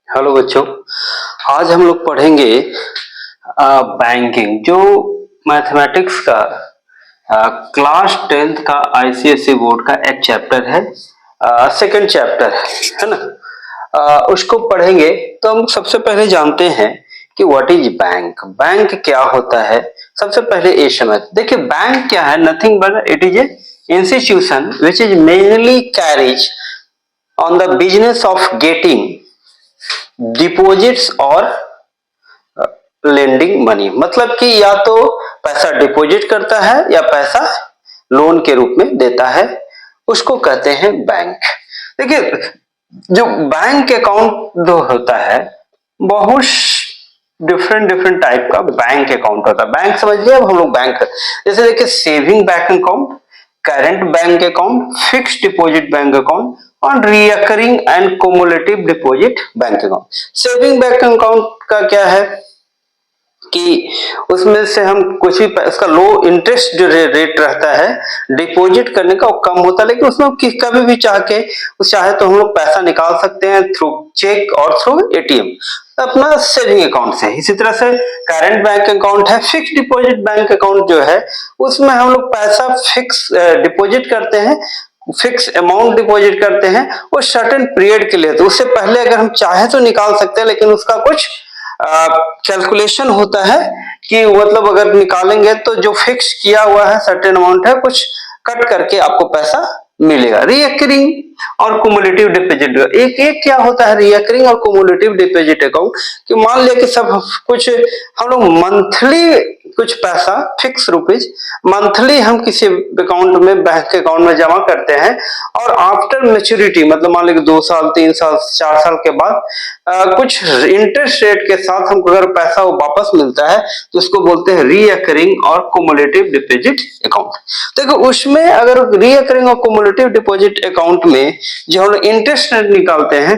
Hello बच्चों, आज हम लोग पढ़ेंगे बैंकिंग। जो मैथमेटिक्स का क्लास 10th का आईसीएसई बोर्ड का एक चैप्टर है, सेकंड चैप्टर है ना। उसको पढ़ेंगे तो हम सबसे पहले जानते हैं कि व्हाट इज बैंक। बैंक क्या होता है, सबसे पहले ये समझ। देखिए बैंक क्या है, nothing but it is a institution which is mainly carries on the business of getting deposits और लेंडिंग मनी। मतलब कि या तो पैसा डिपॉजिट करता है या पैसा लोन के रूप में देता है, उसको कहते हैं बैंक। देखिए जो बैंक अकाउंट जो होता है, बहुत डिफरेंट डिफरेंट टाइप का बैंक अकाउंट होता है। बैंक समझ लिया। अब हम लोग बैंक जैसे देखिए saving bank account, current bank account, fixed deposit bank account और recurring and cumulative deposit bank account. Saving bank account का क्या है कि उसमें से हम कुछ भी उसका लो इंटरेस्ट जो रेट रहता है डिपॉजिट करने का, वो कम होता है, लेकिन उसमें कभी भी चाहे तो हम लोग पैसा निकाल सकते हैं थ्रू चेक और थ्रू एटीएम अपना सेविंग अकाउंट से। इसी तरह से करंट बैंक अकाउंट है। फिक्स डिपॉजिट बैंक अकाउंट जो है उसमें हम लोग पैसा फिक्स डिपॉजिट करते हैं, फिक्स अमाउंट डिपॉजिट करते हैं वो सर्टेन पीरियड के लिए। तो उससे पहले अगर हम चाहे तो निकाल सकते हैं, लेकिन उसका कुछ कैलकुलेशन होता है कि मतलब अगर निकालेंगे तो जो फिक्स किया हुआ है सर्टेन अमाउंट है, कुछ कट करके आपको पैसा मिलेगा। रिकरिंग और कुमुलेटिव डिपॉजिट, एक एक क्या होता है रिकरिंग और कुमुलेटिव डिपॉजिट अकाउंट कि मान लिया कि सब कुछ हम लोग मंथली कुछ पैसा फिक्स रुपीज मंथली हम किसी अकाउंट में बैंक अकाउंट में जमा करते हैं, और आफ्टर मैच्योरिटी मतलब मान लीजिए 2 साल 3 साल 4 साल के बाद कुछ इंटरेस्ट रेट के साथ हमको अगर पैसा वो वापस मिलता है तो उसको बोलते हैं रिकरिंग और कुमुलेटिव डिपॉजिट अकाउंट। देखो उसमें अगर रिकरिंग और कुमुलेटिव डिपॉजिट अकाउंट में जो हम लोग इंटरेस्ट रेट निकालते हैं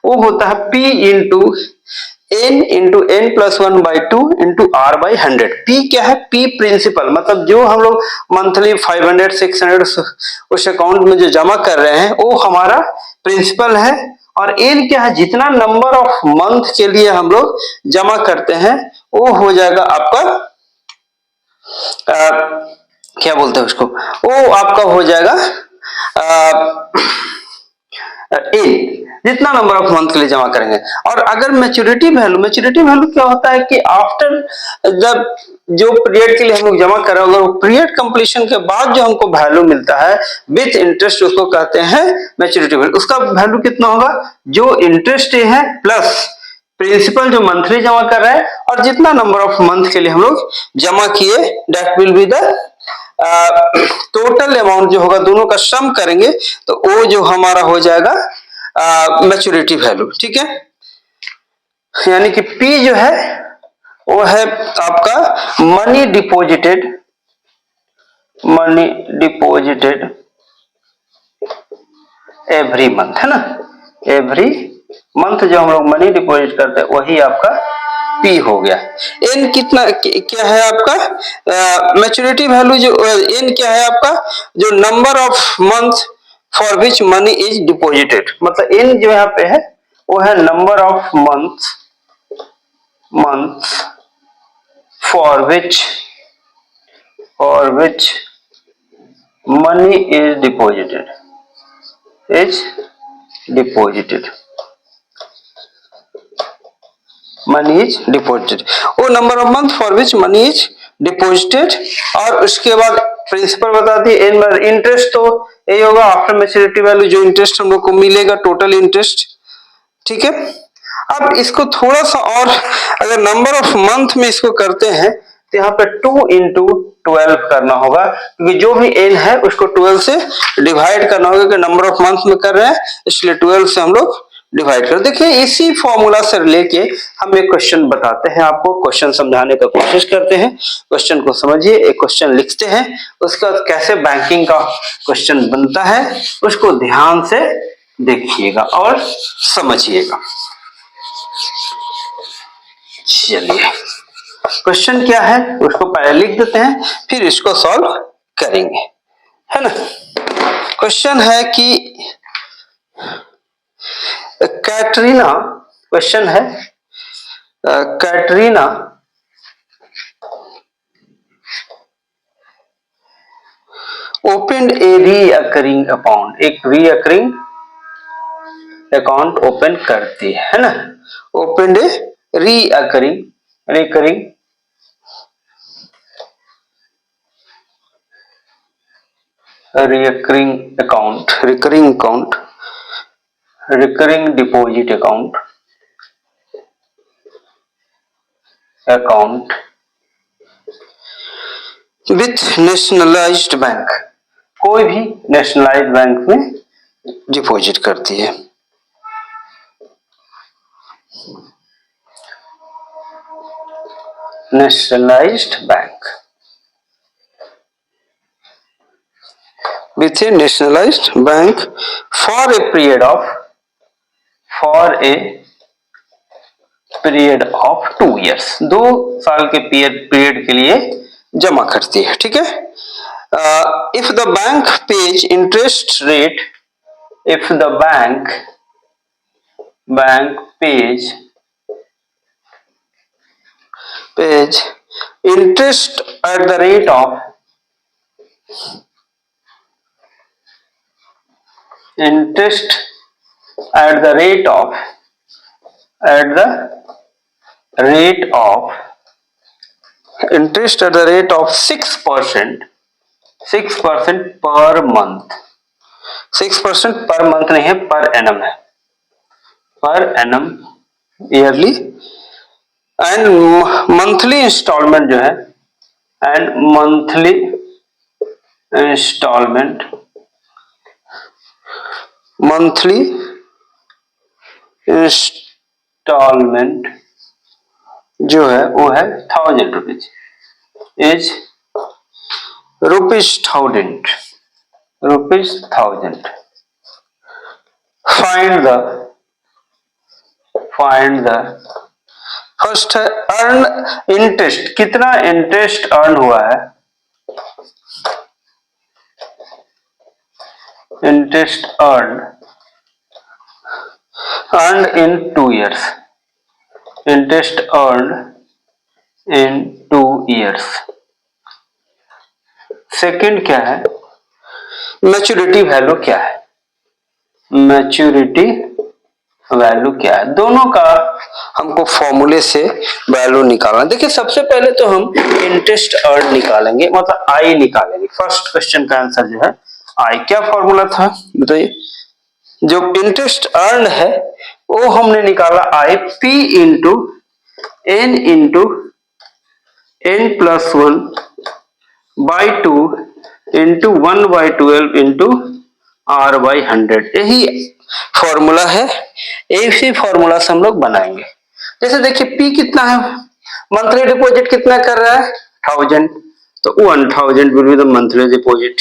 वो होता है P into n plus 1/2 into R by 100। P क्या है? P प्रिंसिपल, मतलब जो हम लोग मंथली 500 600 उस अकाउंट में जो जमा कर रहे हैं वो हमारा प्रिंसिपल है। और एन क्या है? जितना नंबर ऑफ मंथ के लिए हम लोग जमा करते हैं वो हो जाएगा आपका क्या बोलते हैं उसको, वो आपका हो जाएगा एन, जितना नंबर ऑफ मंथ के लिए जमा करेंगे। और अगर मैच्योरिटी वैल्यू क्या होता है कि आफ्टर जब जो पीरियड के लिए हम लोग जमा कर रहे हैं, अगर पीरियड कंप्लीशन के बाद जो हमको वैल्यू मिलता है विथ इंटरेस्ट, उसको कहते हैं मैच्योरिटी वैल्यू। उसका वैल्यू कितना होगा? जो इंटरेस्ट है प्लस प्रिंसिपल जो मंथली जमा कर रहा है और जितना नंबर ऑफ मंथ के लिए हम लोग जमा किए, that will be the total amount जो होगा, दोनों का सम करेंगे तो वो जो हमारा हो जाएगा मैच्योरिटी वैल्यू। ठीक है, यानी कि P जो है वो है आपका मनी डिपॉजिटेड एवरी मंथ, है ना। एवरी मंथ जो हम लोग मनी डिपॉजिट करते हैं वही आपका P हो गया। N कितना क्या है आपका मैच्योरिटी वैल्यू? जो N क्या है आपका? जो number of month for which money is deposited, मतलब N जो यहाँ पे है वो है number of month for which money is deposited money is deposited, वो number of month for which money is deposited. और उसके बाद प्रिंसिपल बता दी। इंटरेस्ट तो यही होगा आफ्टर मैच्योरिटी वैल्यू, जो इंटरेस्ट हम लोग को मिलेगा टोटल इंटरेस्ट। ठीक है, अब इसको थोड़ा सा और अगर नंबर ऑफ मंथ में इसको करते हैं तो यहाँ पे 2 इंटू 12 करना होगा, क्योंकि जो भी n है उसको 12 से डिवाइड करना होगा, कि नंबर ऑफ मंथ में कर रहे हैं इसलिए 12 से हम लोग डिवाइड कर। देखिए इसी फॉर्मूला से लेके हम एक क्वेश्चन बताते हैं आपको, क्वेश्चन समझाने का कोशिश करते हैं। क्वेश्चन को समझिए, एक क्वेश्चन लिखते हैं, उसके बाद कैसे बैंकिंग का क्वेश्चन बनता है उसको ध्यान से देखिएगा और समझिएगा। चलिए क्वेश्चन क्या है उसको पहले लिख देते हैं, फिर इसको सॉल्व करेंगे, है ना। क्वेश्चन है कि कैटरीना क्वेश्चन है कैटरीना ओपन ए रीअकरिंग अकाउंट, एक रीअकरिंग अकाउंट ओपन करती है ना, open A recurring recurring recurring account, recurring account, recurring deposit account, account with nationalised bank, कोई भी नेशनलाइज्ड बैंक में डिपॉजिट करती है। Nationalised bank with a nationalized bank for a period of 2 years, 2 साल के पीरियड के लिए जमा करती है, ठीक है। If the bank page interest rate, if the bank page interest at the rate of interest at the rate of 6% per month, 6% per month नहीं है, पर एनम है, per annum yearly, and monthly installment जो है, and monthly installment जो है वो है 1000 rupees, is ₹1000, find the first है अर्न इंटरेस्ट, कितना इंटरेस्ट अर्न हुआ है, interest earn in 2 years, interest earned in 2 years। Second क्या है, मैच्योरिटी वैल्यू क्या है, मैच्योरिटी वैल्यू क्या है, दोनों का हमको फॉर्मूले से वैल्यू निकालना। देखिए सबसे पहले तो हम इंटरेस्ट अर्न निकालेंगे, मतलब आई निकालेंगे। फर्स्ट क्वेश्चन का आंसर जो है आई, क्या फॉर्मूला था बताइए, जो इंटरेस्ट अर्न है वो हमने निकाला आई P into N plus 1 by 2 into 1/12 into R/100, यही फॉर्मूला है, इसी फॉर्मूला से हम लोग बनाएंगे। जैसे देखिए P कितना है, मंथली डिपॉजिट कितना कर रहा है 1000, तो 1000 will be the monthly deposit,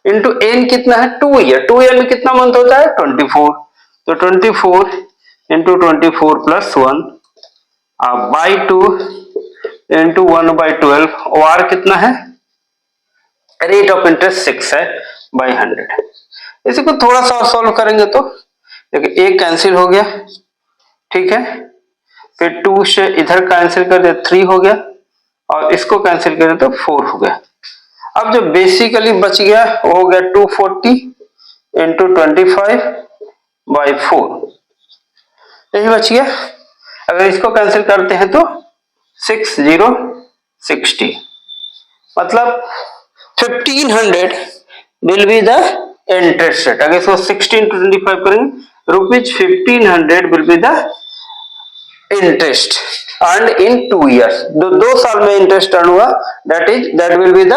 into N कितना है 2 ईयर में कितना मंथ होता है 24, तो 24 इंटू 24 प्लस 1 बाई 2 इंटू 1/12, और कितना है, रेट ऑफ इंटरेस्ट 6 है बाई 100। इसी को थोड़ा सा और सॉल्व करेंगे तो देखिए एक कैंसिल हो गया, ठीक है, फिर 2 से इधर कैंसिल कर दे 3 हो गया, और इसको कैंसिल करें तो 4 हो गया। अब जो बेसिकली बच गया वो हो गया 240 इंटू 25/4, यही बच गया। अगर इसको कैंसिल करते हैं तो 6060, मतलब 1500 will be the interest rate. अगर इसको 60 इंटू 25 करेंगे ₹1500 will be the interest earn in 2 years, 2 साल में इंटरेस्ट अर्न हुआ, दैट विल बी द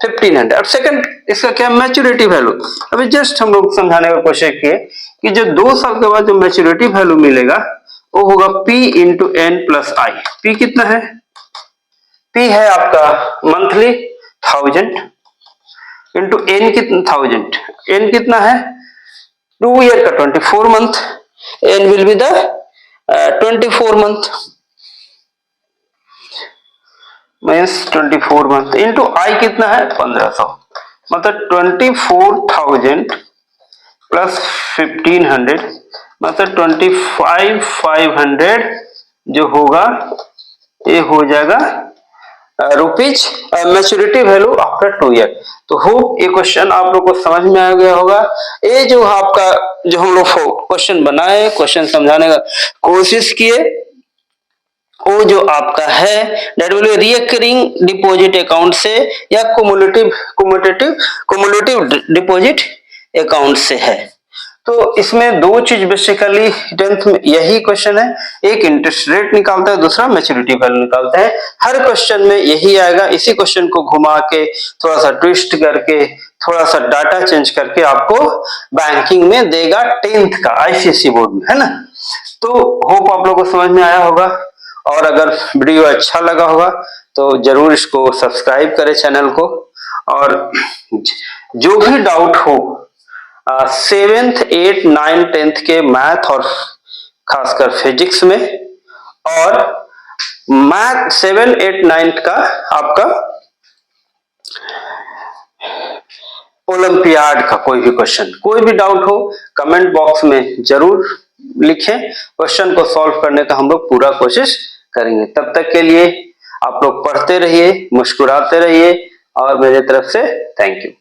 1500। अब सेकंड इसका क्या, मैच्योरिटी वैल्यू। अभी जस्ट हम लोग समझाने का कोशिश किए कि जो 2 साल के बाद जो मैच्योरिटी वैल्यू मिलेगा वो होगा P इंटू N प्लस आई। P कितना है, P है आपका मंथली 1000 इंटू N कितना 1000, N कितना है 2 ईयर का 24 month, N will be the 24 month means 24 month into I कितना है 1500, मतलब 24,000 प्लस 1500 मतलब 25,500 जो होगा ये हो जाएगा rupees maturity value after 2 year. तो होप ये क्वेश्चन आप लोग को समझ में आ गया होगा। ये जो आपका जो हम लोग क्वेश्चन बनाए, क्वेश्चन समझाने का कोशिश किए, वो जो आपका है that will be recurring deposit account से या कुमुलेटिव डिपॉजिट अकाउंट से है। तो इसमें दो चीज बेसिकली 10th में यही क्वेश्चन है, एक इंटरेस्ट रेट निकालता है, दूसरा मैच्योरिटी वैल्यू निकालता है। हर क्वेश्चन में यही आएगा। इसी क्वेश्चन को घुमा के थोड़ा सा ट्विस्ट करके थोड़ा सा डाटा चेंज करके आपको बैंकिंग में देगा 10th का आईसीएसई बोर्ड में, है ना। तो होप आप लोगों को समझ में आया होगा, और अगर वीडियो अच्छा लगा होगा तो जरूर इसको सब्सक्राइब करें चैनल को। और जो भी डाउट हो 7th 8th 9th 10th के मैथ और खासकर फिजिक्स में, और मैथ 7 8 9 का आपका ओलंपियाड का कोई भी क्वेश्चन, कोई भी डाउट हो कमेंट बॉक्स में जरूर लिखें। क्वेश्चन को सॉल्व करने का हम लोग पूरा कोशिश करेंगे। तब तक के लिए आप लोग पढ़ते रहिए, मुस्कुराते रहिए, और मेरे तरफ से थैंक यू।